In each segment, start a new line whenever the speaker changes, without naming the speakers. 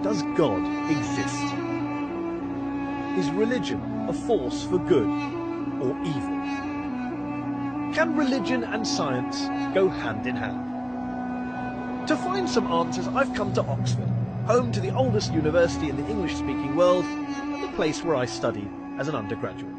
Does God exist? Is religion a force for good or evil? Can religion and science go hand in hand? To find some answers, I've come to Oxford, home to the oldest university in the English-speaking world and the place where I studied as an undergraduate.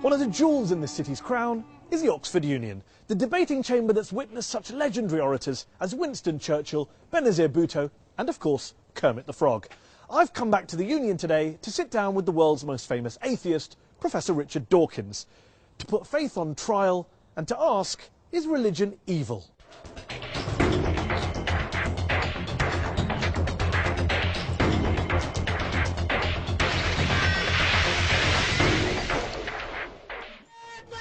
One of the jewels in this city's crown is the Oxford Union, the debating chamber that's witnessed such legendary orators as Winston Churchill, Benazir Bhutto and, of course, Kermit the Frog. I've come back to the Union today to sit down with the world's most famous atheist, Professor Richard Dawkins, to put faith on trial and to ask, is religion evil?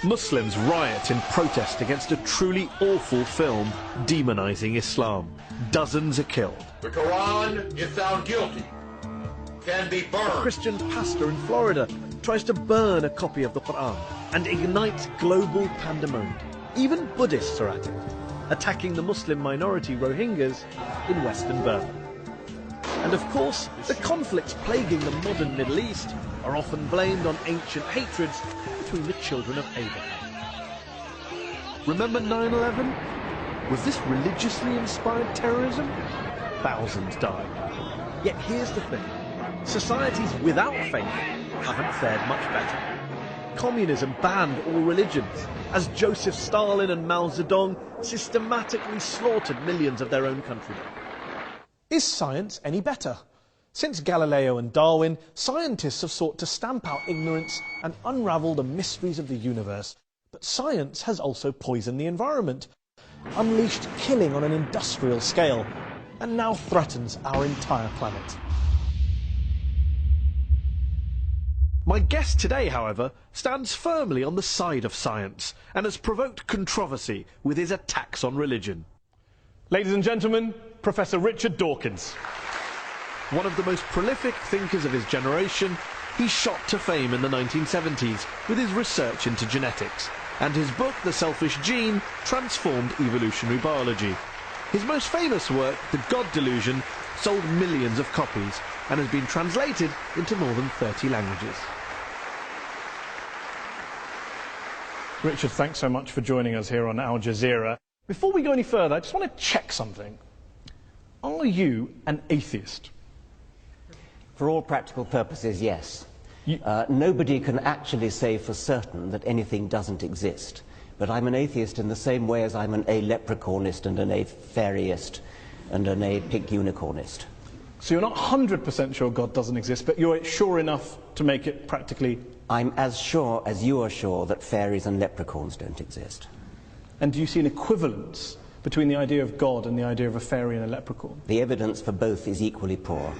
Muslims riot in protest against a truly awful film demonising Islam. Dozens are killed.
The Quran, if found guilty, can be burned.
A Christian pastor in Florida tries to burn a copy of the Quran and ignites global pandemonium. Even Buddhists are at it, attacking the Muslim minority Rohingyas in Western Burma. And of course, the conflicts plaguing the modern Middle East are often blamed on ancient hatreds between the children of Abraham. Remember 9/11? Was this religiously inspired terrorism? Thousands died. Yet here's the thing. Societies without faith haven't fared much better. Communism banned all religions, as Joseph Stalin and Mao Zedong systematically slaughtered millions of their own countrymen. Is science any better? Since Galileo and Darwin, scientists have sought to stamp out ignorance and unravel the mysteries of the universe. But science has also poisoned the environment, unleashed killing on an industrial scale, and now threatens our entire planet. My guest today, however, stands firmly on the side of science and has provoked controversy with his attacks on religion. Ladies and gentlemen, Professor Richard Dawkins. One of the most prolific thinkers of his generation, he shot to fame in the 1970s with his research into genetics, and his book, The Selfish Gene, transformed evolutionary biology. His most famous work, The God Delusion, sold millions of copies and has been translated into more than 30 languages. Richard, thanks so much for joining us here on Al Jazeera. Before we go any further, I just want to check something. Are you an atheist?
For all practical purposes, yes. Nobody can actually say for certain that anything doesn't exist. But I'm an atheist in the same way as I'm an a-leprechaunist and an a-fairyist and an a-pink unicornist.
So you're not 100% sure God doesn't exist, but you're sure enough to make it practically...
I'm as sure as you are sure that fairies and leprechauns don't exist.
And do you see an equivalence between the idea of God and the idea of a fairy and a leprechaun?
The evidence for both is equally poor.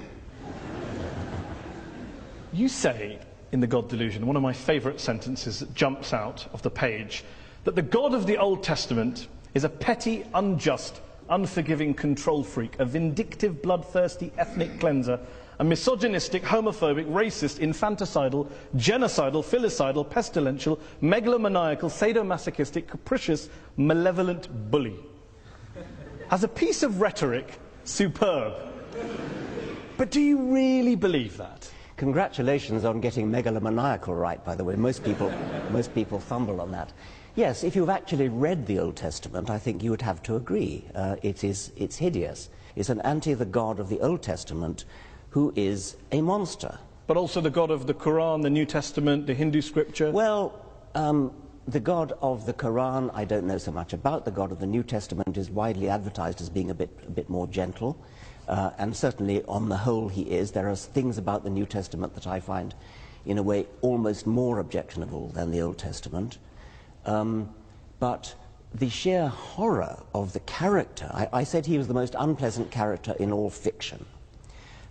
You say, in The God Delusion, one of my favourite sentences that jumps out of the page, that the God of the Old Testament is a petty, unjust, unforgiving control freak, a vindictive, bloodthirsty ethnic cleanser, a misogynistic, homophobic, racist, infanticidal, genocidal, filicidal, pestilential, megalomaniacal, sadomasochistic, capricious, malevolent bully. As a piece of rhetoric, superb. But do you really believe that?
Congratulations on getting megalomaniacal right, by the way. Most people fumble on that. Yes, if you've actually read the Old Testament, I think you would have to agree. It's hideous. It's an anti the God of the Old Testament who is a monster.
But also the God of the Quran, the New Testament, the Hindu scripture?
Well, the God of the Quran, I don't know so much about. The God of the New Testament is widely advertised as being a bit more gentle. And certainly, on the whole, he is. There are things about the New Testament that I find, in a way, almost more objectionable than the Old Testament. But the sheer horror of the character, I said he was the most unpleasant character in all fiction,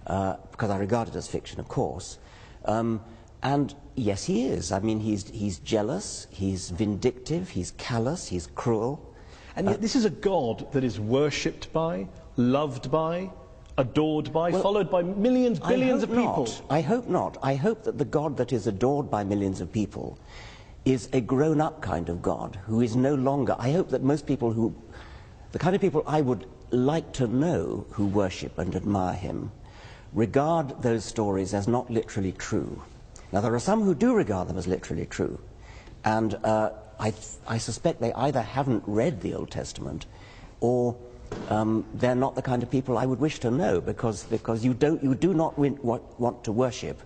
because I regard it as fiction, of course. And yes, he is. I mean, he's jealous, he's vindictive, he's callous, he's cruel.
And yet this is a God that is worshipped by, loved by, adored by, well, followed by millions, billions of people.
I hope not. I hope that the God that is adored by millions of people is a grown-up kind of God who is no longer... I hope that most people who... The kind of people I would like to know who worship and admire him regard those stories as not literally true. Now, there are some who do regard them as literally true, and I suspect they either haven't read the Old Testament or they're not the kind of people I would wish to know, because you do not want to worship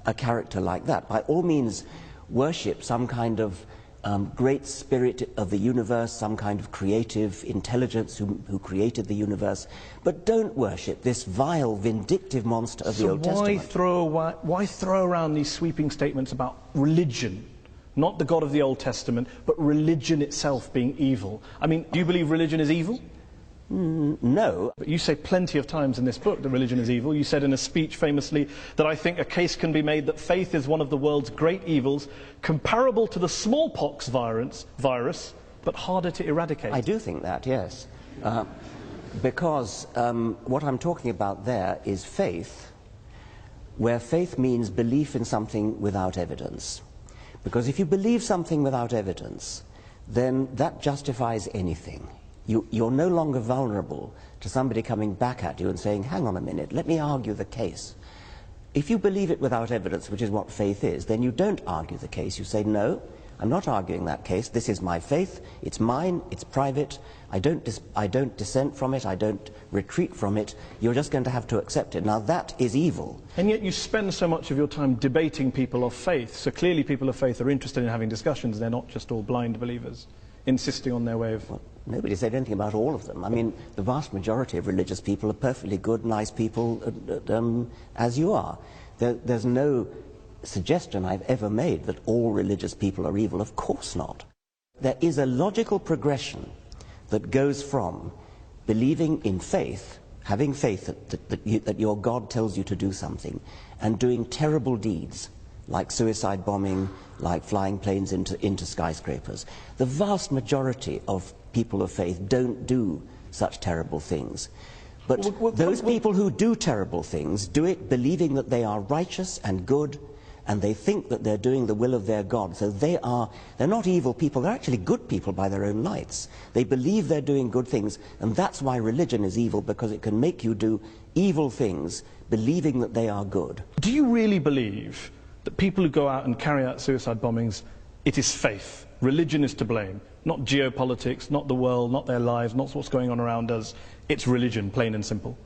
a character like that. By all means, worship some kind of great spirit of the universe, some kind of creative intelligence who created the universe, but don't worship this vile, vindictive monster of the Old Testament.
Why throw around these sweeping statements about religion? Not the God of the Old Testament, but religion itself being evil. I mean, do you believe religion is evil?
No.
But you say plenty of times in this book that religion is evil. You said in a speech famously that I think a case can be made that faith is one of the world's great evils, comparable to the smallpox virus, but harder to eradicate.
I do think that, yes. Because what I'm talking about there is faith, where faith means belief in something without evidence. Because if you believe something without evidence, then that justifies anything. You're no longer vulnerable to somebody coming back at you and saying, hang on a minute, let me argue the case. If you believe it without evidence, which is what faith is, then you don't argue the case. You say, no, I'm not arguing that case. This is my faith. It's mine. It's private. I don't dissent from it. I don't retreat from it. You're just going to have to accept it. Now, that is evil.
And yet you spend so much of your time debating people of faith. So clearly people of faith are interested in having discussions. They're not just all blind believers insisting on their way of...
Well, nobody said anything about all of them. I mean, the vast majority of religious people are perfectly good, nice people, as you are. There's no suggestion I've ever made that all religious people are evil. Of course not. There is a logical progression that goes from believing in faith, having faith that your God tells you to do something, and doing terrible deeds, like suicide bombing, like flying planes into skyscrapers. The vast majority of people of faith don't do such terrible things. But those people who do terrible things do it believing that they are righteous and good, and they think that they're doing the will of their God. So they're not evil people, they're actually good people by their own lights. They believe they're doing good things, and that's why religion is evil, because it can make you do evil things believing that they are good.
Do you really believe that people who go out and carry out suicide bombings, it is faith? Religion is to blame, not geopolitics, not the world, not their lives, not what's going on around us. It's religion, plain and simple.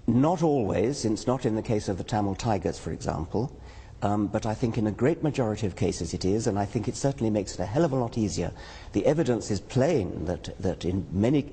Not always. It's not in the case of the Tamil Tigers, for example. But I think in a great majority of cases it is, and I think it certainly makes it a hell of a lot easier. The evidence is plain that in many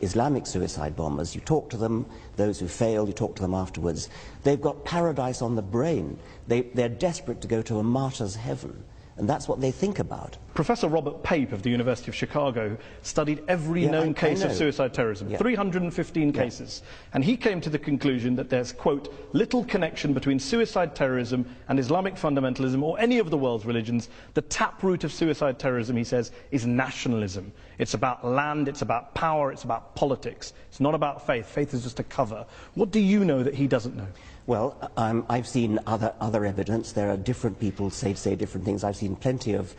Islamic suicide bombers, you talk to them, those who fail, you talk to them afterwards, they've got paradise on the brain. They're desperate to go to a martyr's heaven. And that's what they think about.
Professor Robert Pape of the University of Chicago studied every known case of suicide terrorism, 315 cases. And he came to the conclusion that there's, quote, little connection between suicide terrorism and Islamic fundamentalism or any of the world's religions. The taproot of suicide terrorism, he says, is nationalism. It's about land, it's about power, it's about politics. It's not about faith. Faith is just a cover. What do you know that he doesn't know?
Well, I've seen other evidence. There are different people say different things. I've seen plenty of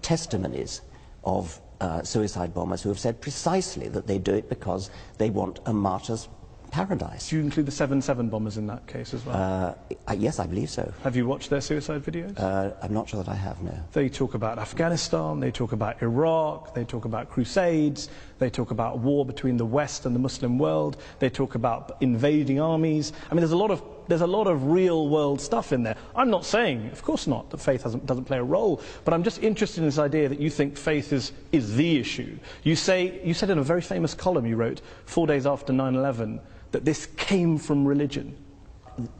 testimonies of suicide bombers who have said precisely that they do it because they want a martyr's paradise.
Do you include the 7/7 bombers in that case as well?
Yes, I believe so.
Have you watched their suicide videos?
I'm not sure that I have, no.
They talk about Afghanistan, they talk about Iraq, they talk about crusades, they talk about war between the West and the Muslim world, they talk about invading armies. I mean, there's a lot of real world stuff in there. I'm not saying, of course not, that faith doesn't play a role, but I'm just interested in this idea that you think faith is the issue. You said in a very famous column you wrote 4 days after 9/11 that this came from religion.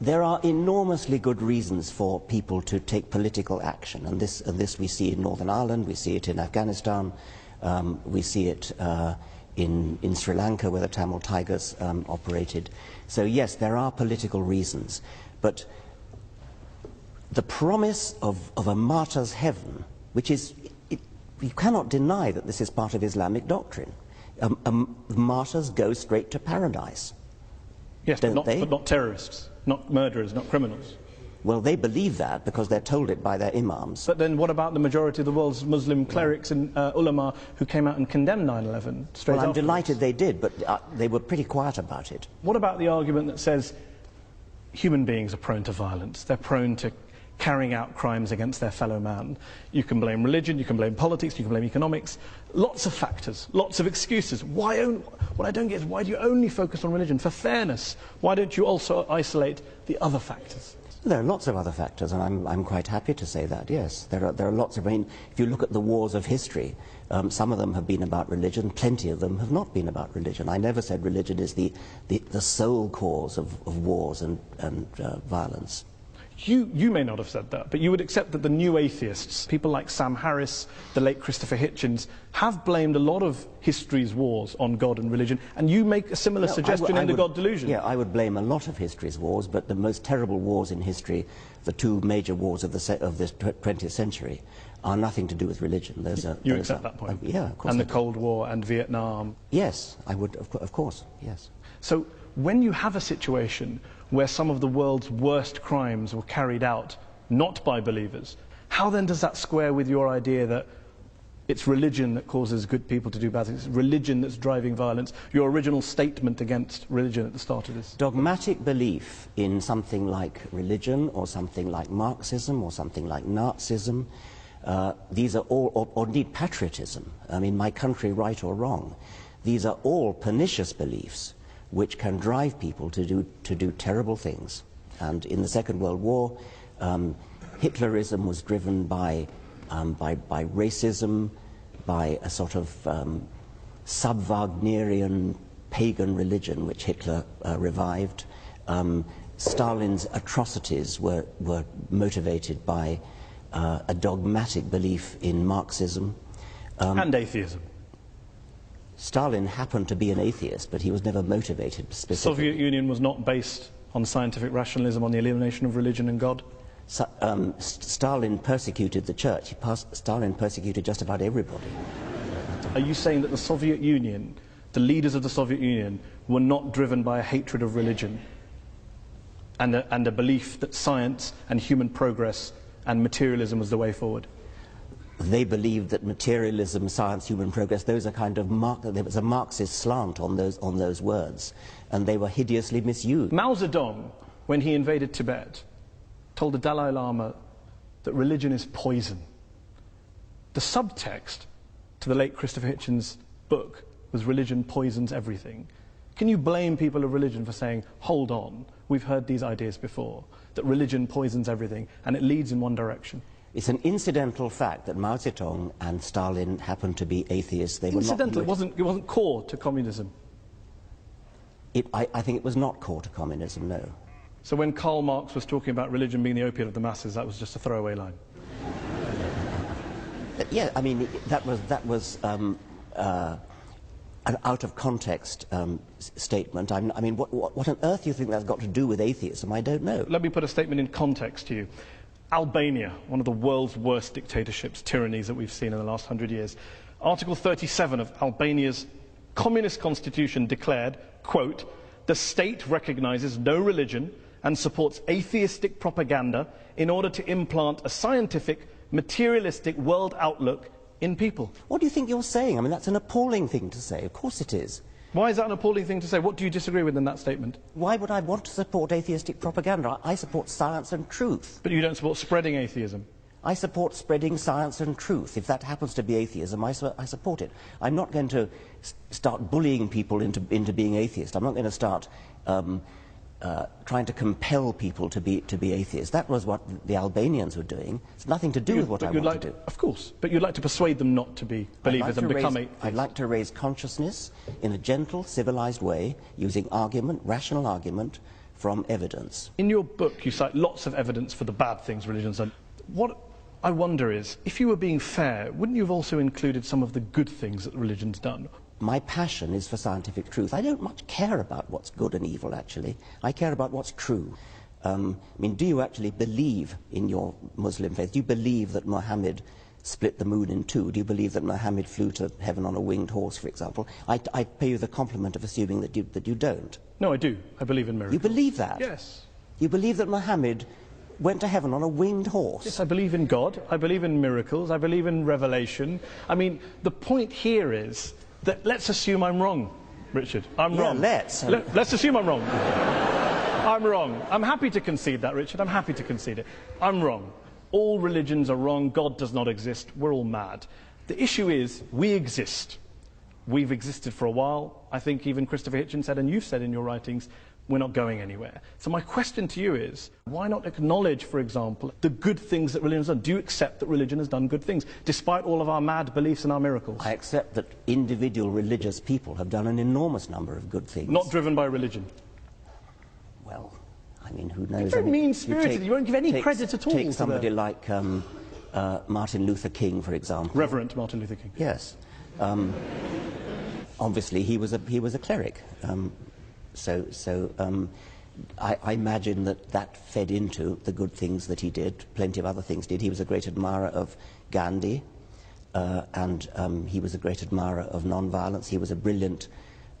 There are enormously good reasons for people to take political action, and this we see in Northern Ireland, we see it in Afghanistan, we see it in Sri Lanka, where the Tamil Tigers operated. So yes, there are political reasons, but the promise of a martyr's heaven, which is, you cannot deny that this is part of Islamic doctrine. Martyrs go straight to paradise.
Yes, but not terrorists, not murderers, not criminals.
Well, they believe that because they're told it by their imams.
But then what about the majority of the world's Muslim clerics and ulama who came out and condemned 9/11 straight
Well, I'm
afterwards?
delighted they did, but they were pretty quiet about it.
What about the argument that says human beings are prone to violence, they're prone to carrying out crimes against their fellow man? You can blame religion, you can blame politics, you can blame economics, lots of factors, lots of excuses. What I don't get is, why do you only focus on religion? For fairness, why don't you also isolate the other factors?
There are lots of other factors, and I'm quite happy to say that, yes. There are lots of, I mean, if you look at the wars of history, some of them have been about religion, plenty of them have not been about religion. I never said religion is the sole cause of wars and violence.
You may not have said that, but you would accept that the new atheists, people like Sam Harris, the late Christopher Hitchens, have blamed a lot of history's wars on God and religion, and you make a similar suggestion in The God Delusion.
Yeah, I would blame a lot of history's wars, but the most terrible wars in history, the two major wars of the 20th century, are nothing to do with religion.
You accept that point?
Yeah, of course.
And the Cold War and Vietnam?
Yes, I would, of course, yes.
So when you have a situation where some of the world's worst crimes were carried out not by believers, how then does that square with your idea that it's religion that causes good people to do bad things, it's religion that's driving violence, your original statement against religion at the start of this?
Dogmatic belief in something like religion or something like Marxism or something like Nazism, these are all, or indeed patriotism, I mean, my country right or wrong, these are all pernicious beliefs which can drive people to do terrible things. And in the Second World War, Hitlerism was driven by racism, by a sort of sub-Wagnerian pagan religion which Hitler revived. Stalin's atrocities were motivated by a dogmatic belief in Marxism.
And atheism.
Stalin happened to be an atheist, but he was never motivated specifically.
The Soviet Union was not based on scientific rationalism, on the elimination of religion and God?
Stalin persecuted the church. Stalin persecuted just about everybody.
Are you saying that the Soviet Union, the leaders of the Soviet Union, were not driven by a hatred of religion and a belief that science and human progress and materialism was the way forward?
They believed that materialism, science, human progress, those are kind of there was a Marxist slant on those words, and they were hideously misused.
Mao Zedong, when he invaded Tibet, told the Dalai Lama that religion is poison. The subtext to the late Christopher Hitchens' book was religion poisons everything. Can you blame people of religion for saying, hold on, we've heard these ideas before, that religion poisons everything and it leads in one direction?
It's an incidental fact that Mao Zedong and Stalin happened to be atheists. They
incidental,
were not,
it wasn't core to communism.
I think it was not core to communism, no.
So when Karl Marx was talking about religion being the opiate of the masses, that was just a throwaway line?
Yeah, I mean, that was an out-of-context statement. I mean, what on earth do you think that's got to do with atheism? I don't know.
Let me put a statement in context to you. Albania, one of the world's worst dictatorships, tyrannies that we've seen in the last 100 years. Article 37 of Albania's communist constitution declared, quote, "The state recognizes no religion and supports atheistic propaganda in order to implant a scientific, materialistic world outlook in people."
What do you think you're saying? I mean, that's an appalling thing to say. Of course it is.
Why is that an appalling thing to say? What do you disagree with in that statement?
Why would I want to support atheistic propaganda? I support science and truth.
But you don't support spreading atheism.
I support spreading science and truth. If that happens to be atheism, I support it. I'm not going to start bullying people into being atheist. I'm not going to start trying to compel people to be atheists. That was what the Albanians were doing. It's nothing to do with what I want to do.
Of course, but you'd like to persuade them not to be believers and become atheists.
I'd like to raise consciousness in a gentle, civilized way, using argument, rational argument, from evidence.
In your book, you cite lots of evidence for the bad things religion's done. What I wonder is, if you were being fair, wouldn't you have also included some of the good things that religion's done?
My passion is for scientific truth. I don't much care about what's good and evil, actually. I care about what's true. I mean, do you actually believe in your Muslim faith? Do you believe that Muhammad split the moon in two? Do you believe that Muhammad flew to heaven on a winged horse, for example? I pay you the compliment of assuming that you don't.
No, I do. I believe in miracles.
You believe that?
Yes.
You believe that Muhammad went to heaven on a winged horse.
Yes, I believe in God, I believe in miracles, I believe in revelation. I mean, the point here is that let's assume I'm wrong, Richard. I'm wrong.
Let's.
Let's assume I'm wrong. I'm wrong. I'm happy to concede that, Richard. I'm happy to concede it. I'm wrong. All religions are wrong. God does not exist. We're all mad. The issue is we exist. We've existed for a while. I think even Christopher Hitchens said, and you've said in your writings, we're not going anywhere. So my question to you is, why not acknowledge, for example, the good things that religion has done? Do you accept that religion has done good things, despite all of our mad beliefs and our miracles?
I accept that individual religious people have done an enormous number of good things.
Not driven by religion?
Well, I mean, who knows?
You're very mean-spirited. You won't give any credit at all
Take
to
somebody like Martin Luther King, for example.
Reverend Martin Luther King.
Yes. Obviously, he was a cleric. I imagine that fed into the good things that he did. Plenty of other things did. He was a great admirer of Gandhi, and he was a great admirer of non-violence. He was a brilliant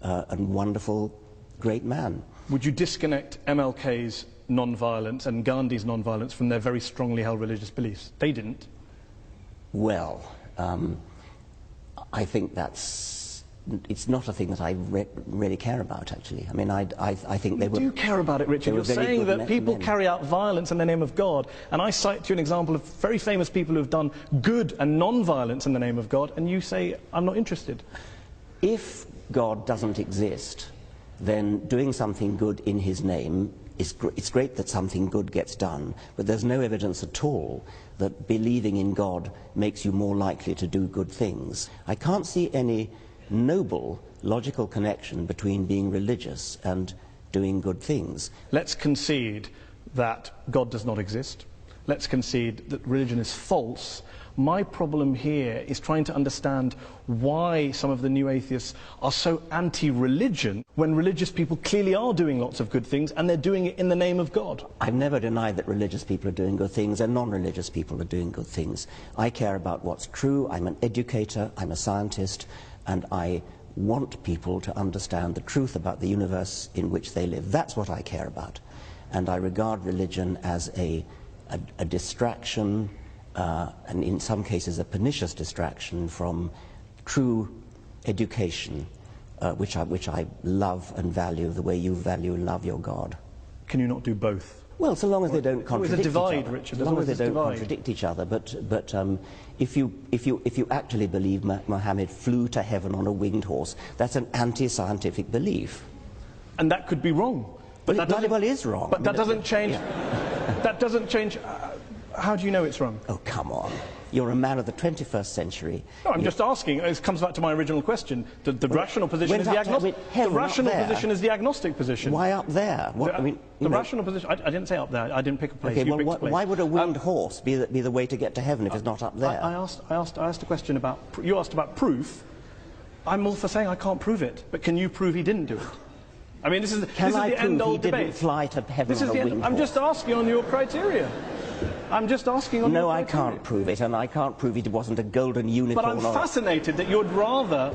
and wonderful, great man.
Would you disconnect MLK's non-violence and Gandhi's non-violence from their very strongly held religious beliefs? They didn't.
Well, I think it's not a thing that I really care about, actually. I mean, I think they were...
You do care about it, Richard. You're saying that people carry out violence in the name of God, and I cite to you an example of very famous people who have done good and non-violence in the name of God, and you say, I'm not interested.
If God doesn't exist, then doing something good in his name it's great that something good gets done, but there's no evidence at all that believing in God makes you more likely to do good things. I can't see any noble, logical connection between being religious and doing good things.
Let's concede that God does not exist. Let's concede that religion is false. My problem here is trying to understand why some of the new atheists are so anti-religion when religious people clearly are doing lots of good things and they're doing it in the name of God.
I've never denied that religious people are doing good things and non-religious people are doing good things. I care about what's true. I'm an educator, I'm a scientist, and I want people to understand the truth about the universe in which they live. That's what I care about. And I regard religion as a distraction, and in some cases a pernicious distraction from true education, which I love and value the way you value and love your God.
Can you not do both?
Well, so long as they don't contradict
each other.
Richard. As long as they don't contradict each other. But if you actually believe Muhammad flew to heaven on a winged horse, that's an anti-scientific belief.
And that could be wrong.
But that bloody well is wrong.
But that doesn't change. Yeah. That doesn't change. How do you know it's wrong?
Oh, come on. You're a man of the 21st century.
No, I'm just asking. It comes back to my original question. The rational position is the agnostic. The rational position is the agnostic position.
Why up there? What,
the rational position. I didn't say up there. I didn't pick a place.
Okay, well, why would a winged horse be the way to get to heaven if it's not up there?
I asked a question about. You asked about proof. I'm all for saying I can't prove it, but can you prove he didn't do it? I mean, this is the end-all debate.
He didn't fly to heaven on a winged horse?
I'm just asking on your criteria. I'm just asking on your criteria.
No, I can't prove it, and I can't prove it wasn't a golden unicorn.
But I'm fascinated that you're rather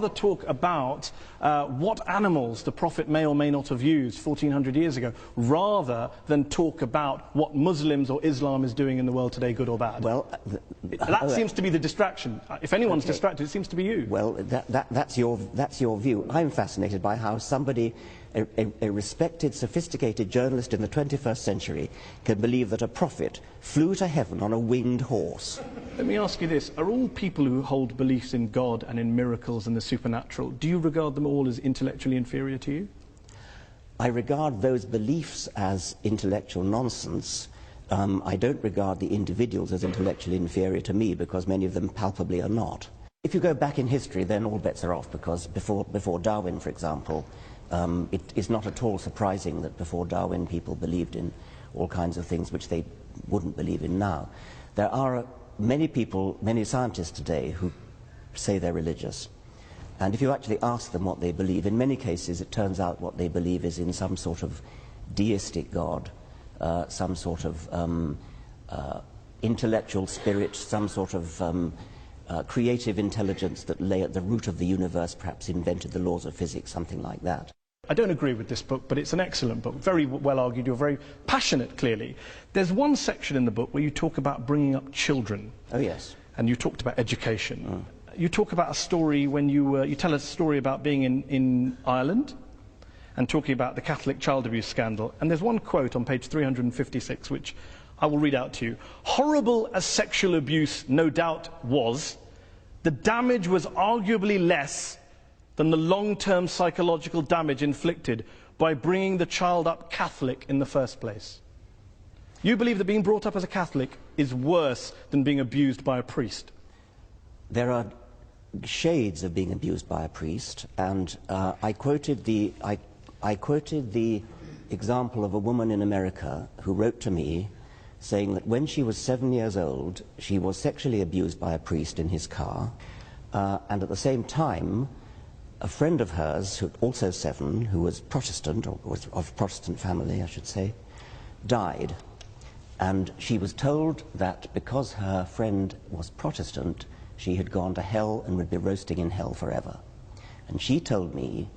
talk about what animals the Prophet may or may not have used 1400 years ago, rather than talk about what Muslims or Islam is doing in the world today, good or bad. Well, that seems to be the distraction. If anyone's distracted, it seems to be you.
Well, that's your view. I'm fascinated by how somebody, a respected, sophisticated journalist in the 21st century, can believe that a prophet flew to heaven on a winged horse.
Let me ask you this. Are all people who hold beliefs in God and in miracles and the supernatural, do you regard them all as intellectually inferior to you?
I regard those beliefs as intellectual nonsense. I don't regard the individuals as intellectually inferior to me, because many of them palpably are not. If you go back in history, then all bets are off, because before Darwin, for example, it is not at all surprising that before Darwin people believed in all kinds of things which they wouldn't believe in now. There are many people, many scientists today who say they're religious. And if you actually ask them what they believe, in many cases it turns out what they believe is in some sort of deistic God, some sort of intellectual spirit, some sort of creative intelligence that lay at the root of the universe, perhaps invented the laws of physics, something like that.
I don't agree with this book, but it's an excellent book, very well argued, you're very passionate, clearly. There's one section in the book where you talk about bringing up children.
Oh, yes.
And you talked about education. You talk about a story when you tell a story about being in Ireland and talking about the Catholic child abuse scandal. And there's one quote on page 356, which I will read out to you. Horrible as sexual abuse no doubt was, the damage was arguably less than the long-term psychological damage inflicted by bringing the child up Catholic in the first place. You believe that being brought up as a Catholic is worse than being abused by a priest?
There are shades of being abused by a priest, and I quoted the example of a woman in America who wrote to me saying that when she was 7 years old, she was sexually abused by a priest in his car, and at the same time, a friend of hers, who also 7, who was Protestant, or was of Protestant family, I should say, died. And she was told that because her friend was Protestant, she had gone to hell and would be roasting in hell forever. And she told me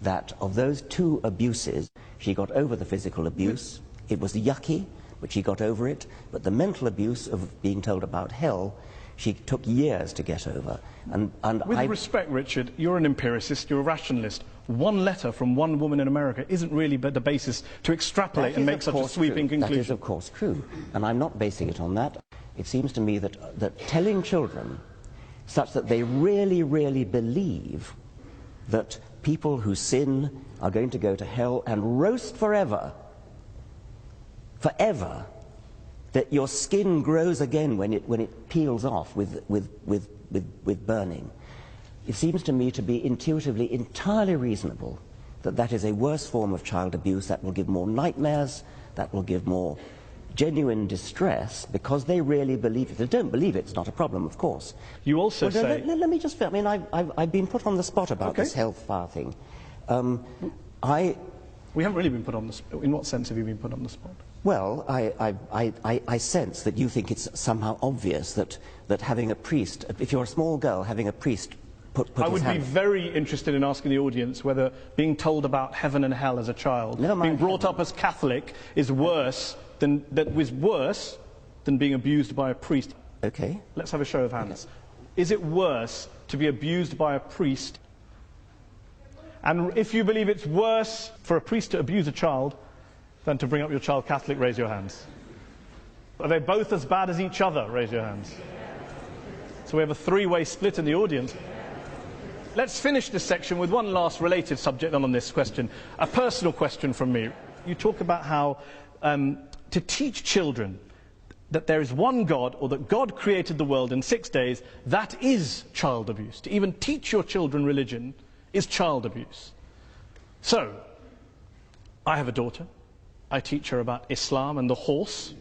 that of those 2 abuses, she got over the physical abuse. It was yucky, but she got over it. But the mental abuse of being told about hell, she took years to get over. And
with respect, Richard, you're an empiricist, you're a rationalist. One letter from one woman in America isn't really the basis to extrapolate and make such a sweeping conclusion.
That is, of course, true. And I'm not basing it on that. It seems to me that telling children such that they really, really believe that people who sin are going to go to hell and roast forever, that your skin grows again when it peels off with burning. It seems to me to be intuitively entirely reasonable that that is a worse form of child abuse, that will give more nightmares, that will give more genuine distress, because they really believe it. If they don't believe it, it's not a problem, of course.
You also say...
Let me just... I mean, I've been put on the spot about this hellfire thing.
We haven't really been put on the spot. In what sense have you been put on the spot?
Well, I sense that you think it's somehow obvious that having a priest, if you're a small girl, having a priest put
I would be very interested in asking the audience whether being told about heaven and hell as a child, being brought up as Catholic, is worse than being abused by a priest.
Okay.
Let's have a show of hands. Is it worse to be abused by a priest? And if you believe it's worse for a priest to abuse a child than to bring up your child Catholic, raise your hands. Are they both as bad as each other? Raise your hands. So we have a 3-way split in the audience. Let's finish this section with one last related subject on this question, a personal question from me. You talk about how to teach children that there is one God, or that God created the world in 6 days, that is child abuse. To even teach your children religion is child abuse. So, I have a daughter. I teach her about Islam and the horse.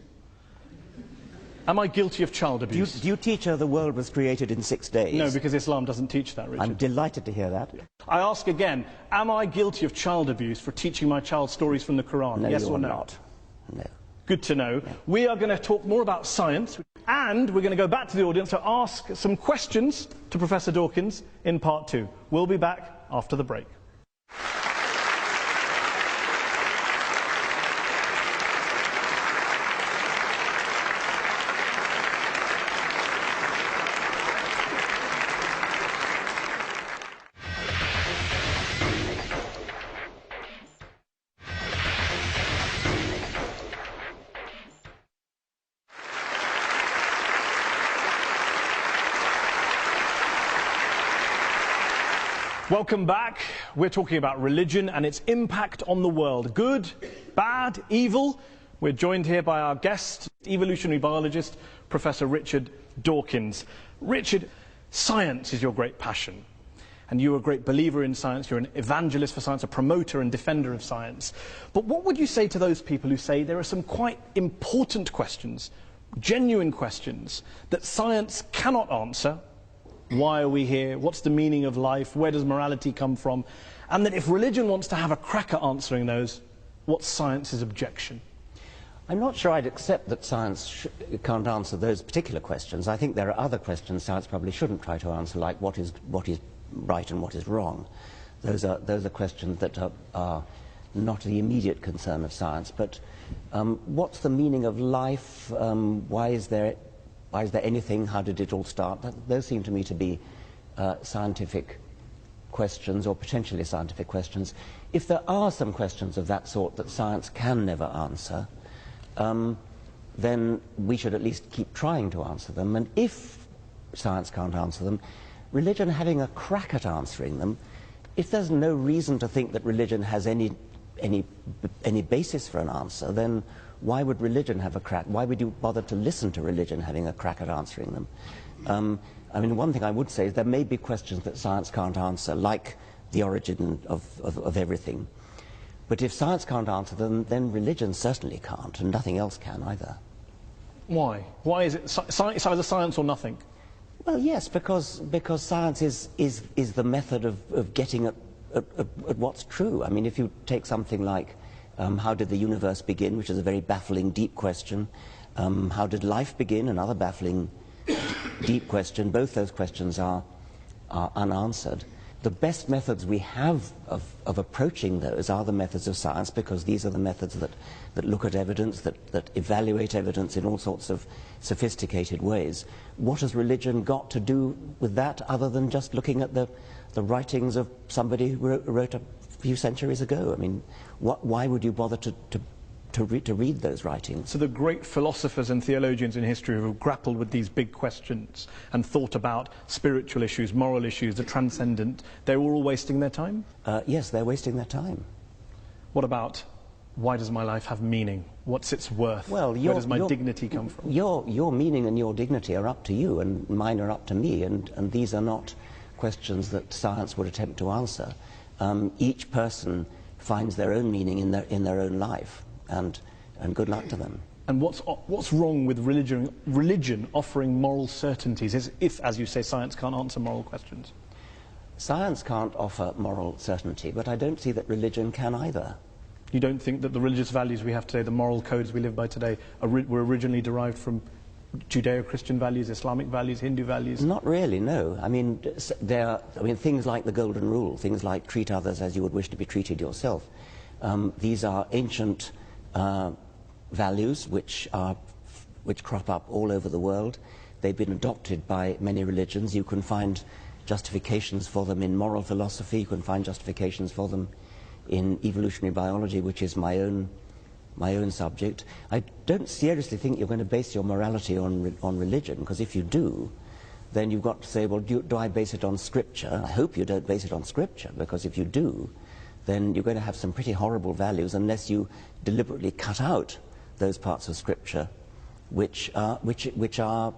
Am I guilty of child abuse?
Do you teach her the world was created in 6 days?
No, because Islam doesn't teach that, Richard.
I'm delighted to hear that.
I ask again, am I guilty of child abuse for teaching my child stories from the Quran?
No,
yes
you're
or no?
Not. No.
Good to know. Yeah. We are going to talk more about science, and we're going to go back to the audience to ask some questions to Professor Dawkins in part 2. We'll be back after the break. Welcome back. We're talking about religion and its impact on the world. Good, bad, evil. We're joined here by our guest, evolutionary biologist, Professor Richard Dawkins. Richard, science is your great passion. And you're a great believer in science. You're an evangelist for science, a promoter and defender of science. But what would you say to those people who say there are some quite important questions, genuine questions, that science cannot answer? Why are we here? What's the meaning of life? Where does morality come from? And that if religion wants to have a crack at answering those, what's science's objection?
I'm not sure I'd accept that science can't answer those particular questions. I think there are other questions science probably shouldn't try to answer, like what is right and what is wrong. those are questions that are not the immediate concern of science. But what's the meaning of life? Why is there anything? How did it all start? Those seem to me to be scientific questions, or potentially scientific questions. If there are some questions of that sort that science can never answer, then we should at least keep trying to answer them. And if science can't answer them, religion having a crack at answering them, if there's no reason to think that religion has any basis for an answer, then why would religion have a crack? Why would you bother to listen to religion having a crack at answering them? I mean, one thing I would say is there may be questions that science can't answer, like the origin of everything. But if science can't answer them, then religion certainly can't, and nothing else can either.
Why? Why is it it's either science or nothing?
Well, yes, because science is the method of getting at what's true. I mean, if you take something like how did the universe begin, which is a very baffling, deep question. How did life begin? Another baffling, deep question. Both those questions are unanswered. The best methods we have of approaching those are the methods of science, because these are the methods that look at evidence, that evaluate evidence in all sorts of sophisticated ways. What has religion got to do with that, other than just looking at the writings of somebody who wrote a few centuries ago? I mean, why would you bother to read those writings?
So the great philosophers and theologians in history who have grappled with these big questions and thought about spiritual issues, moral issues, the transcendent, they're all wasting their time?
Yes, they're wasting their time.
What about, why does my life have meaning? What's its worth?
Well,
where does my dignity come from?
Your meaning and your dignity are up to you, and mine are up to me, and these are not questions that science would attempt to answer. Each person finds their own meaning in their own life, and good luck to them.
And what's wrong with religion offering moral certainties, if, as you say, science can't answer moral questions?
Science can't offer moral certainty, but I don't see that religion can either.
You don't think that the religious values we have today, the moral codes we live by today, were originally derived from Judeo-Christian values, Islamic values, Hindu values?
Not really, no. I mean, things like the Golden Rule, things like treat others as you would wish to be treated yourself. These are ancient values which crop up all over the world. They've been adopted by many religions. You can find justifications for them in moral philosophy. You can find justifications for them in evolutionary biology, which is my own subject. I don't seriously think you're going to base your morality on religion, because if you do, then you've got to say, well, do I base it on Scripture? I hope you don't base it on Scripture, because if you do, then you're going to have some pretty horrible values unless you deliberately cut out those parts of Scripture which are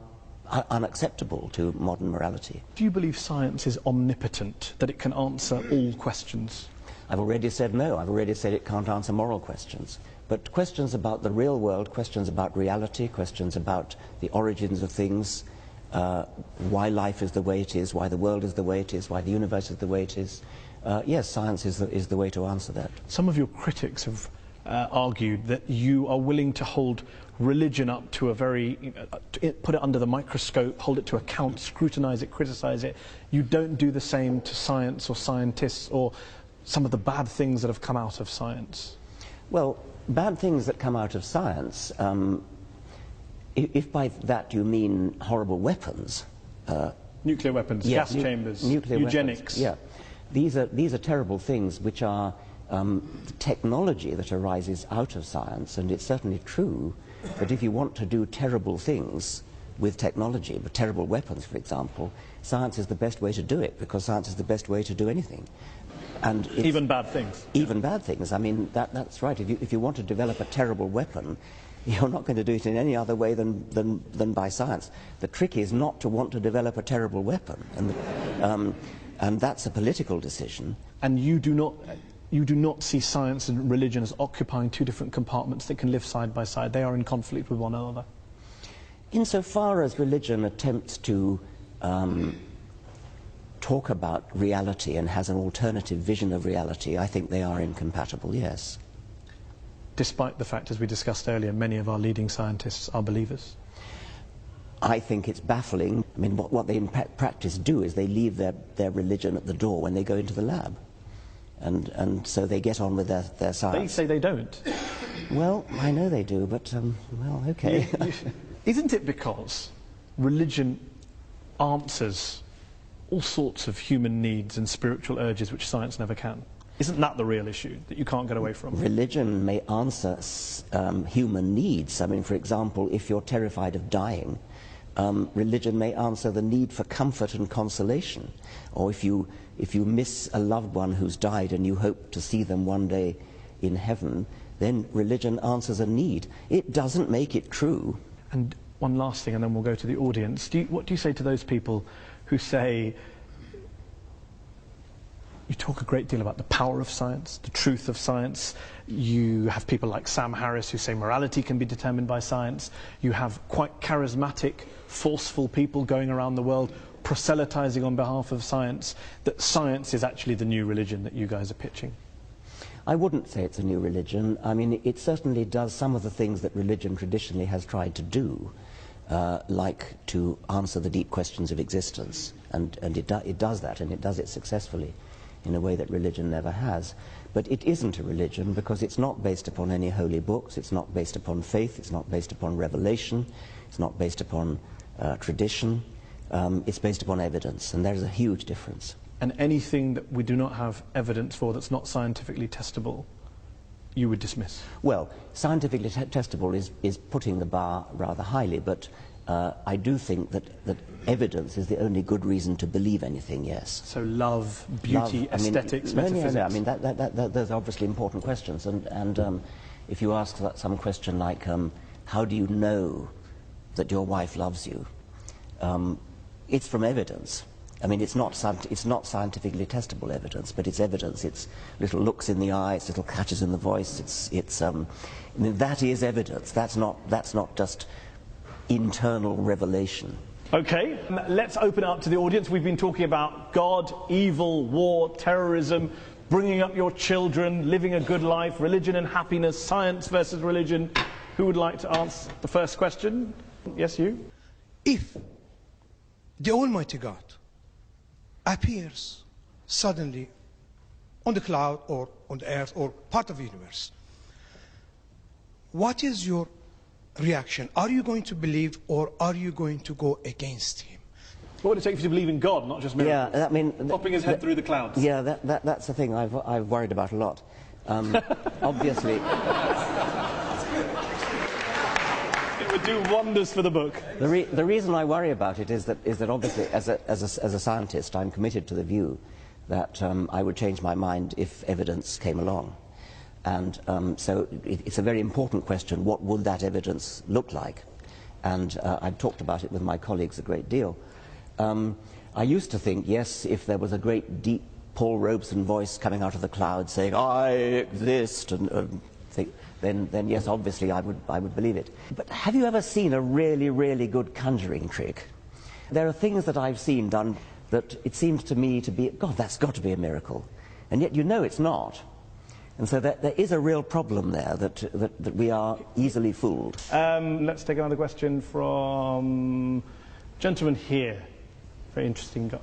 unacceptable to modern morality.
Do you believe science is omnipotent, that it can answer all questions?
I've already said no. I've already said it can't answer moral questions. But questions about the real world, questions about reality, questions about the origins of things, why life is the way it is, why the world is the way it is, why the universe is the way it is, yes, science is the way to answer that.
Some of your critics have argued that you are willing to hold religion up to put it under the microscope, hold it to account, scrutinize it, criticize it. You don't do the same to science or scientists or some of the bad things that have come out of science.
Well, bad things that come out of science, if by that you mean horrible weapons.
Nuclear weapons,
yeah,
gas chambers,
nuclear
eugenics.
Weapons, yeah. These are terrible things which are technology that arises out of science, and it's certainly true that if you want to do terrible things with technology, with terrible weapons, for example, science is the best way to do it, because science is the best way to do anything. And
even bad things.
Even bad things. I mean, that's right. If you want to develop a terrible weapon, you're not going to do it in any other way than by science. The trick is not to want to develop a terrible weapon, and that's a political decision.
And you do not see science and religion as occupying two different compartments that can live side by side. They are in conflict with one another.
Insofar as religion attempts to talk about reality and has an alternative vision of reality, I think they are incompatible, yes.
Despite the fact, as we discussed earlier, many of our leading scientists are believers?
I think it's baffling. I mean, what they in practice do is they leave their religion at the door when they go into the lab. And so they get on with their science.
They say they don't.
Well, I know they do, but, well, okay.
Isn't it because religion answers all sorts of human needs and spiritual urges which science never can? Isn't that the real issue that you can't get away from?
Religion may answer human needs. I mean, for example, if you're terrified of dying, religion may answer the need for comfort and consolation. Or if you miss a loved one who's died and you hope to see them one day in heaven, then religion answers a need. It doesn't make it true.
And one last thing, and then we'll go to the audience. What do you say to those people who say, you talk a great deal about the power of science, the truth of science. You have people like Sam Harris who say morality can be determined by science. You have quite charismatic, forceful people going around the world proselytizing on behalf of science, that science is actually the new religion that you guys are pitching.
I wouldn't say it's a new religion. I mean, it certainly does some of the things that religion traditionally has tried to do, like to answer the deep questions of existence. And it does that, and it does it successfully in a way that religion never has. But it isn't a religion because it's not based upon any holy books, it's not based upon faith, it's not based upon revelation, it's not based upon tradition, it's based upon evidence, and there's a huge difference.
And anything that we do not have evidence for that's not scientifically testable, you would dismiss?
Well, scientifically testable is putting the bar rather highly, but I do think that evidence is the only good reason to believe anything, yes.
So love, beauty, aesthetics, metaphysics?
No, I mean, those are obviously important questions. And if you ask some question like, how do you know that your wife loves you? It's from evidence. I mean, it's not scientifically testable evidence, but it's evidence. It's little looks in the eye, it's little catches in the voice. I mean, that is evidence. That's not just internal revelation.
Okay, let's open up to the audience. We've been talking about God, evil, war, terrorism, bringing up your children, living a good life, religion and happiness, science versus religion. Who would like to answer the first question? Yes, you?
If the Almighty God appears suddenly on the cloud or on the earth or part of the universe, what is your reaction? Are you going to believe or are you going to go against him?
What would it take for you to believe in God, not just miracles?
Yeah, I mean,
popping his head through the clouds.
Yeah, that's the thing I've worried about a lot. Obviously,
it would do wonders for the book.
The reason I worry about it is that obviously, as a scientist, I'm committed to the view that I would change my mind if evidence came along. And so it's a very important question, what would that evidence look like? And I've talked about it with my colleagues a great deal. I used to think, yes, if there was a great deep Paul Robeson voice coming out of the clouds saying, I exist, then yes, obviously I would believe it. But have you ever seen a really, really good conjuring trick? There are things that I've seen done that it seems to me to be, God, that's got to be a miracle. And yet you know it's not. And so there is a real problem there, that we are easily fooled.
Let's take another question from gentleman here. Very interesting guy.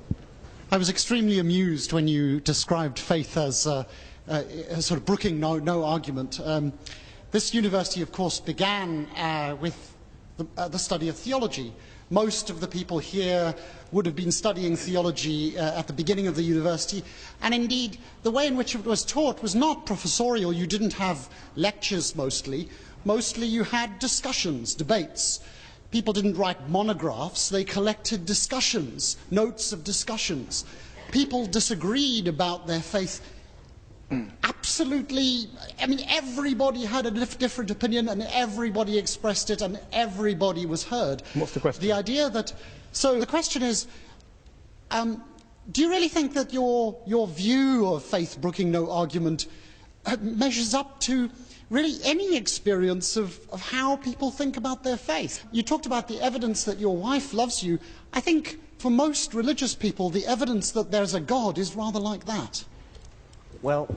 I was extremely amused when you described faith as sort of brooking no argument. This university, of course, began with the study of theology. Most of the people here would have been studying theology at the beginning of the university, and indeed the way in which it was taught was not professorial. You didn't have lectures mostly. Mostly you had discussions, debates. People didn't write monographs, they collected discussions, notes of discussions. People disagreed about their faith. Absolutely, I mean, everybody had a different opinion and everybody expressed it and everybody was heard.
What's the question?
The idea that, so the question is, do you really think that your view of faith brooking no argument measures up to really any experience of how people think about their faith? You talked about the evidence that your wife loves you. I think for most religious people, the evidence that there's a God is rather like that.
Well,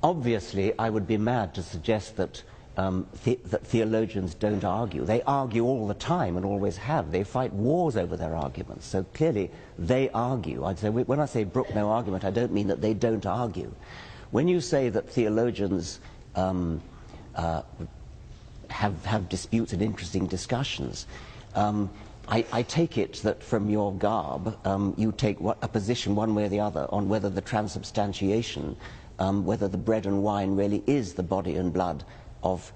obviously, I would be mad to suggest that that theologians don't argue. They argue all the time and always have. They fight wars over their arguments. So clearly they argue. I'd say, when I say brook no argument, I don't mean that they don't argue. When you say that theologians have disputes and interesting discussions, I take it that from your garb you take a position one way or the other on whether the transubstantiation, whether the bread and wine really is the body and blood of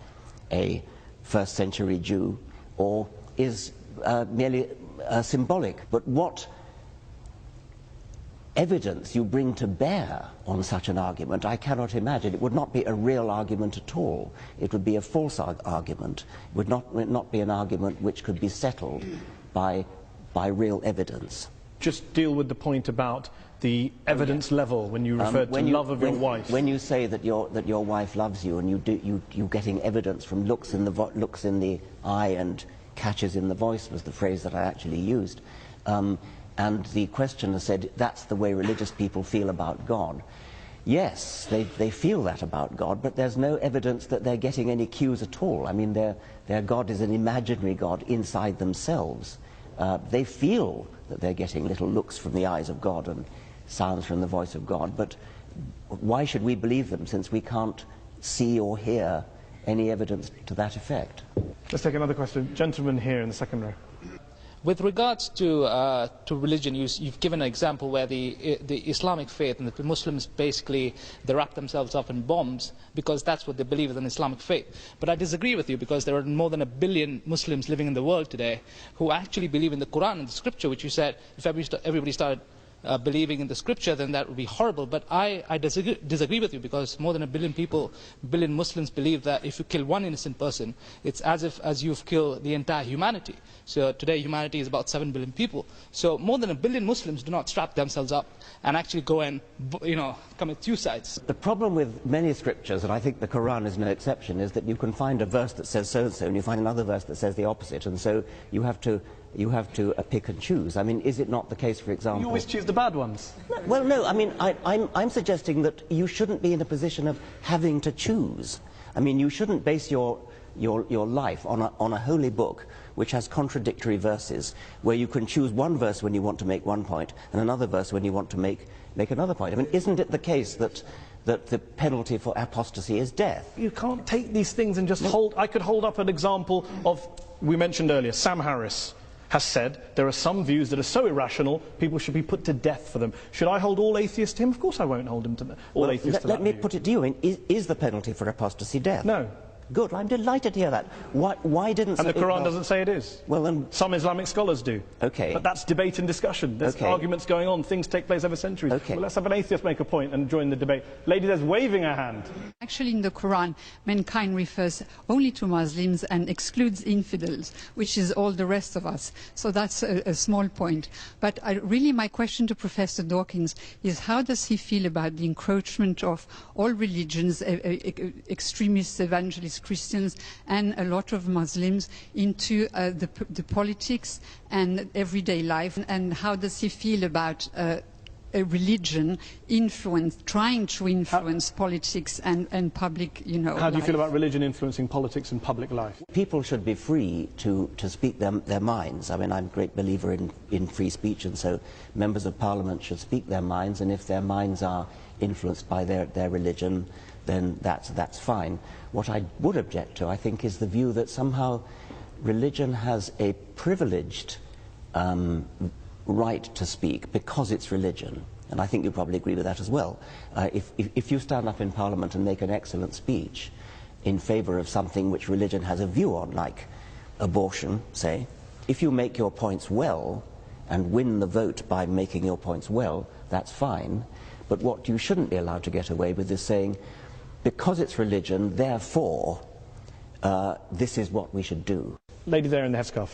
a first century Jew or is merely symbolic. But what evidence you bring to bear on such an argument, I cannot imagine. It would not be a real argument at all. It would be a false argument. It would not be an argument which could be settled by real evidence.
Just deal with the point about the evidence level when you referred to love of your wife.
When you say that your wife loves you, and you're getting evidence from looks in the eye and catches in the voice was the phrase that I actually used. And the questioner said that's the way religious people feel about God. Yes, they feel that about God, but there's no evidence that they're getting any cues at all. I mean, their God is an imaginary God inside themselves. They feel that they're getting little looks from the eyes of God and sounds from the voice of God, but why should we believe them since we can't see or hear any evidence to that effect?
Let's take another question. Gentleman here in the second row.
With regards to religion, you've given an example where the Islamic faith and the Muslims basically they wrap themselves up in bombs because that's what they believe is an Islamic faith. But I disagree with you because there are more than 1 billion Muslims living in the world today who actually believe in the Quran and the Scripture, which you said if everybody started believing in the Scripture, then that would be horrible. But I disagree with you because more than 1 billion people, 1 billion Muslims believe that if you kill one innocent person, it's as you've killed the entire humanity. So today humanity is about 7 billion people. So more than 1 billion Muslims do not strap themselves up and actually go and commit suicides.
The problem with many scriptures, and I think the Quran is no exception, is that you can find a verse that says so-and-so and you find another verse that says the opposite, and so you have to pick and choose. I mean, is it not the case, for example...
You always choose the bad ones.
Well, no, I mean, I'm suggesting that you shouldn't be in a position of having to choose. I mean, you shouldn't base your life on a holy book which has contradictory verses, where you can choose one verse when you want to make one point and another verse when you want to make another point. I mean, isn't it the case that the penalty for apostasy is death?
You can't take these things and just hold... I could hold up an example of, we mentioned earlier, Sam Harris has said there are some views that are so irrational, people should be put to death for them. Should I hold all atheists to him? Of course I won't hold him to all atheists to that
Let me
view.
put it to you, is the penalty for apostasy death?
No.
Good, I'm delighted to hear that. Why didn't...
And the Quran doesn't say it is.
Well, then...
Some Islamic scholars do.
Okay.
But that's debate and discussion. There's arguments going on. Things take place over centuries.
Okay.
Well, let's have an atheist make a point and join the debate. Lady there's waving her hand.
Actually, in the Quran, mankind refers only to Muslims and excludes infidels, which is all the rest of us. So that's a small point. But really my question to Professor Dawkins is how does he feel about the encroachment of all religions, extremists, evangelists, Christians, and a lot of Muslims into the politics and everyday life, and how does he feel about a religion trying to influence politics and public,
How do you feel about religion influencing politics and public life?
People should be free to speak their minds. I mean, I'm a great believer in free speech, and so members of Parliament should speak their minds, and if their minds are influenced by their religion, then that's fine. What I would object to, I think, is the view that somehow religion has a privileged right to speak because it's religion. And I think you probably agree with that as well. If you stand up in Parliament and make an excellent speech in favour of something which religion has a view on, like abortion, say, if you make your points well and win the vote by making your points well, that's fine. But what you shouldn't be allowed to get away with is saying, because it's religion, therefore, this is what we should do.
Lady there in the headscarf.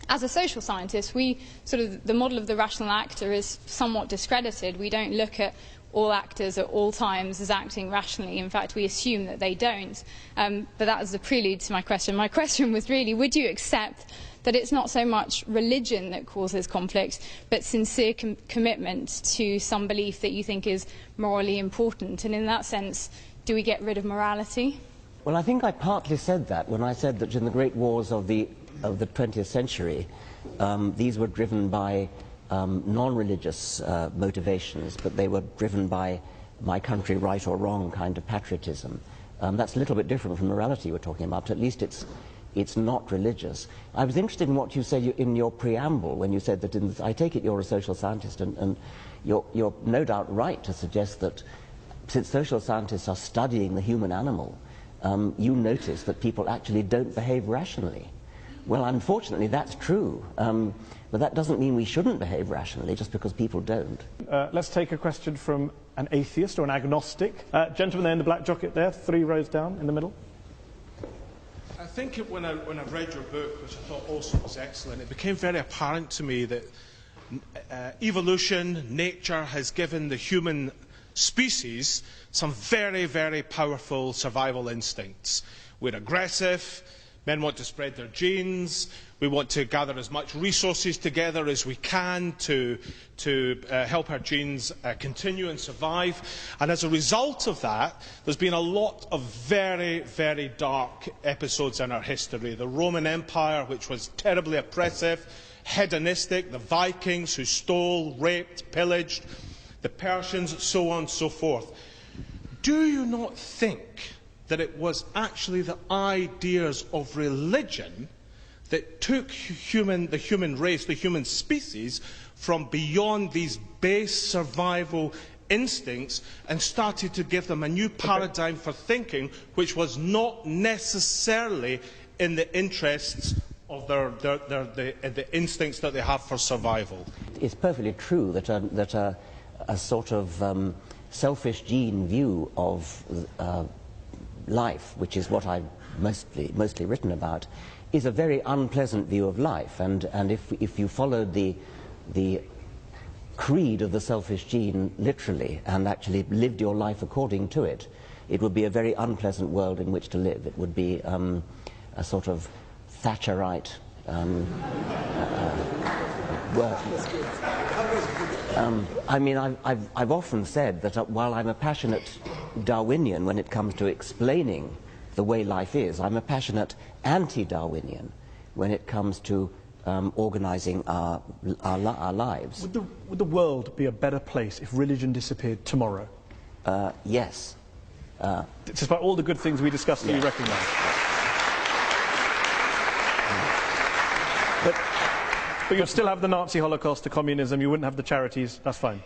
As a social scientist, the model of the rational actor is somewhat discredited. We don't look at all actors at all times as acting rationally. In fact, we assume that they don't. But that was the prelude to my question. My question was really, would you accept that it's not so much religion that causes conflict, but sincere commitment to some belief that you think is morally important? And in that sense, do we get rid of morality?
Well, I think I partly said that when I said that in the great wars of the 20th century, these were driven by non-religious motivations, but they were driven by my country, right or wrong kind of patriotism. That's a little bit different from morality we're talking about. At least it's not religious. I was interested in what you said in your preamble when you said that I take it you're a social scientist, and you're no doubt right to suggest that since social scientists are studying the human animal, you notice that people actually don't behave rationally. Well, unfortunately, that's true. But that doesn't mean we shouldn't behave rationally just because people don't.
Let's take a question from an atheist or an agnostic. Gentleman there in the black jacket there, 3 rows down in the middle.
I think when I read your book, which I thought also was excellent, it became very apparent to me that evolution, nature, has given the human species some very, very powerful survival instincts. We're aggressive, men want to spread their genes, we want to gather as much resources together as we can to help our genes continue and survive. And as a result of that, there's been a lot of very, very dark episodes in our history. The Roman Empire, which was terribly oppressive, hedonistic, the Vikings who stole, raped, pillaged, the Persians, so on and so forth. Do you not think that it was actually the ideas of religion that took the human race, the human species, from beyond these base survival instincts and started to give them a new paradigm for thinking, which was not necessarily in the interests of the instincts that they have for survival?
It's perfectly true that a sort of selfish gene view of life, which is what I've mostly written about, is a very unpleasant view of life. And if you followed the creed of the selfish gene literally and actually lived your life according to it, it would be a very unpleasant world in which to live. It would be a sort of Thatcherite world. I mean, I've often said that while I'm a passionate Darwinian when it comes to explaining the way life is, I'm a passionate anti-Darwinian when it comes to organising our lives.
Would the world be a better place if religion disappeared tomorrow?
Yes.
Despite all the good things we discussed that you recognise. But you'd still have the Nazi Holocaust, the communism, you wouldn't have the charities, that's fine.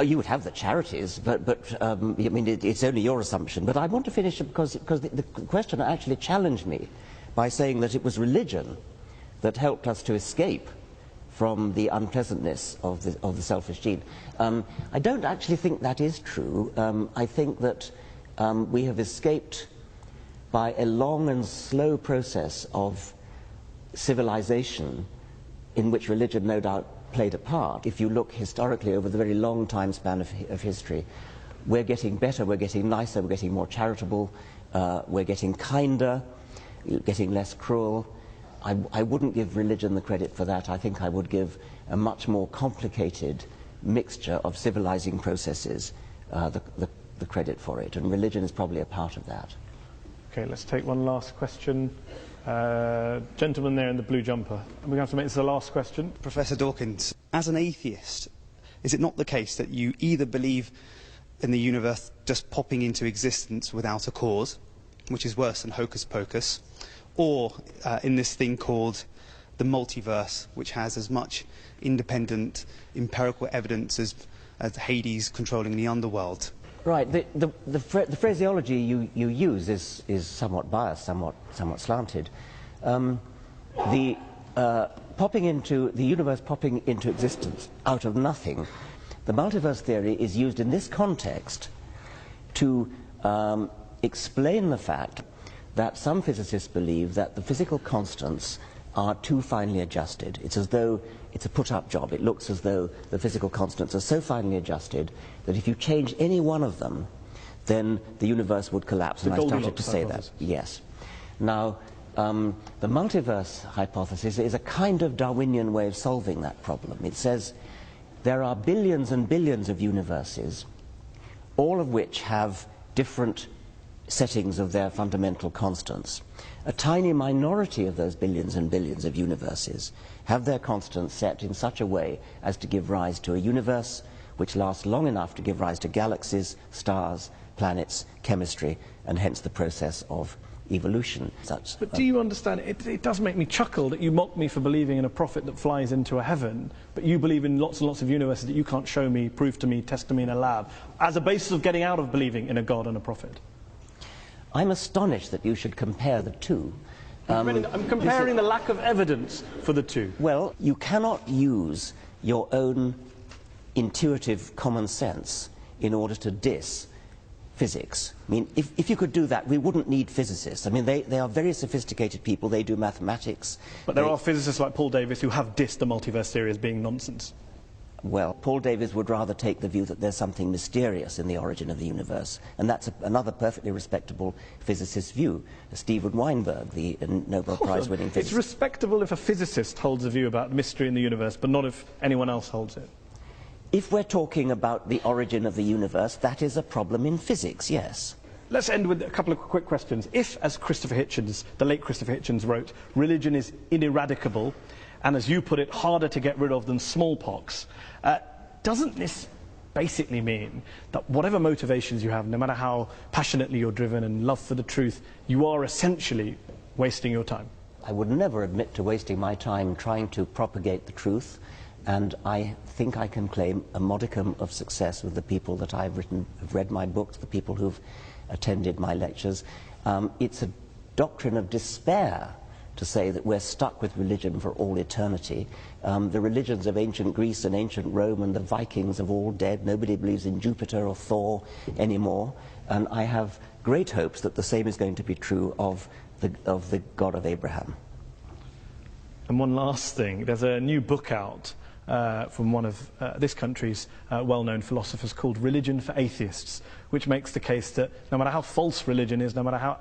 You would have the charities, but I mean, it's only your assumption. But I want to finish because the question actually challenged me by saying that it was religion that helped us to escape from the unpleasantness of the selfish gene. I don't actually think that is true. I think that we have escaped by a long and slow process of civilization in which religion no doubt played a part. If you look historically over the very long time span of history, we're getting better, we're getting nicer, we're getting more charitable, we're getting kinder, getting less cruel. I wouldn't give religion the credit for that. I think I would give a much more complicated mixture of civilizing processes the credit for it, and religion is probably a part of that.
Okay, let's take one last question. Gentleman there in the blue jumper. We're going to have to make this the last question.
Professor Dawkins, as an atheist, is it not the case that you either believe in the universe just popping into existence without a cause, which is worse than hocus pocus, or in this thing called the multiverse, which has as much independent empirical evidence as Hades controlling the underworld?
Right. The phraseology you use is somewhat biased, somewhat slanted. The universe popping into existence out of nothing, the multiverse theory is used in this context to explain the fact that some physicists believe that the physical constants are too finely adjusted. It's as though it's a put-up job. It looks as though the physical constants are so finely adjusted that if you change any one of them, then the universe would collapse. And I started to say that. Yes. Now, the multiverse hypothesis is a kind of Darwinian way of solving that problem. It says there are billions and billions of universes, all of which have different settings of their fundamental constants. A tiny minority of those billions and billions of universes have their constants set in such a way as to give rise to a universe which lasts long enough to give rise to galaxies, stars, planets, chemistry, and hence the process of evolution.
But do you understand, it does make me chuckle that you mock me for believing in a prophet that flies into a heaven, but you believe in lots and lots of universes that you can't show me, prove to me, test to me in a lab, as a basis of getting out of believing in a God and a prophet.
I'm astonished that you should compare the two.
I'm comparing the lack of evidence for the two.
Well, you cannot use your own intuitive common sense in order to diss physics. I mean, if you could do that, we wouldn't need physicists. I mean, they are very sophisticated people. They do mathematics.
But there are physicists like Paul Davies who have dissed the multiverse theory as being nonsense.
Well, Paul Davies would rather take the view that there's something mysterious in the origin of the universe, and that's another perfectly respectable physicist's view. Steven Weinberg, the Nobel Prize-winning physicist.
It's respectable if a physicist holds a view about mystery in the universe, but not if anyone else holds it.
If we're talking about the origin of the universe, that is a problem in physics, yes.
Let's end with a couple of quick questions. If, as Christopher Hitchens, the late Christopher Hitchens wrote, religion is ineradicable, and as you put it, harder to get rid of than smallpox, doesn't this basically mean that whatever motivations you have, no matter how passionately you're driven and love for the truth, you are essentially wasting your time?
I would never admit to wasting my time trying to propagate the truth, and I think I can claim a modicum of success with the people that have read my books, the people who've attended my lectures. It's a doctrine of despair to say that we're stuck with religion for all eternity. The religions of ancient Greece and ancient Rome and the Vikings have all dead. Nobody believes in Jupiter or Thor anymore. And I have great hopes that the same is going to be true of the God of Abraham.
And one last thing, there's a new book out from one of this country's well-known philosophers called Religion for Atheists, which makes the case that no matter how false religion is, no matter how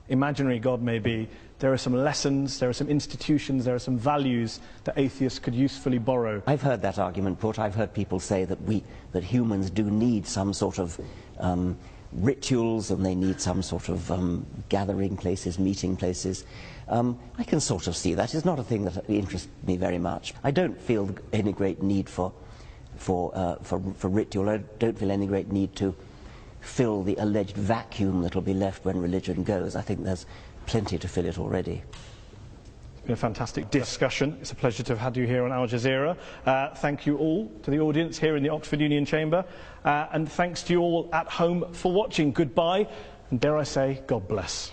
imaginary God may be, there are some lessons, there are some institutions, there are some values that atheists could usefully borrow.
I've heard that argument put. I've heard people say that humans do need some sort of rituals, and they need some sort of gathering places, meeting places. I can sort of see that. It's not a thing that interests me very much. I don't feel any great need for ritual. I don't feel any great need to fill the alleged vacuum that will be left when religion goes. I think there's plenty to fill it already.
It's been a fantastic discussion. It's a pleasure to have had you here on Al Jazeera. Thank you all to the audience here in the Oxford Union Chamber, and thanks to you all at home for watching. Goodbye, and dare I say, God bless.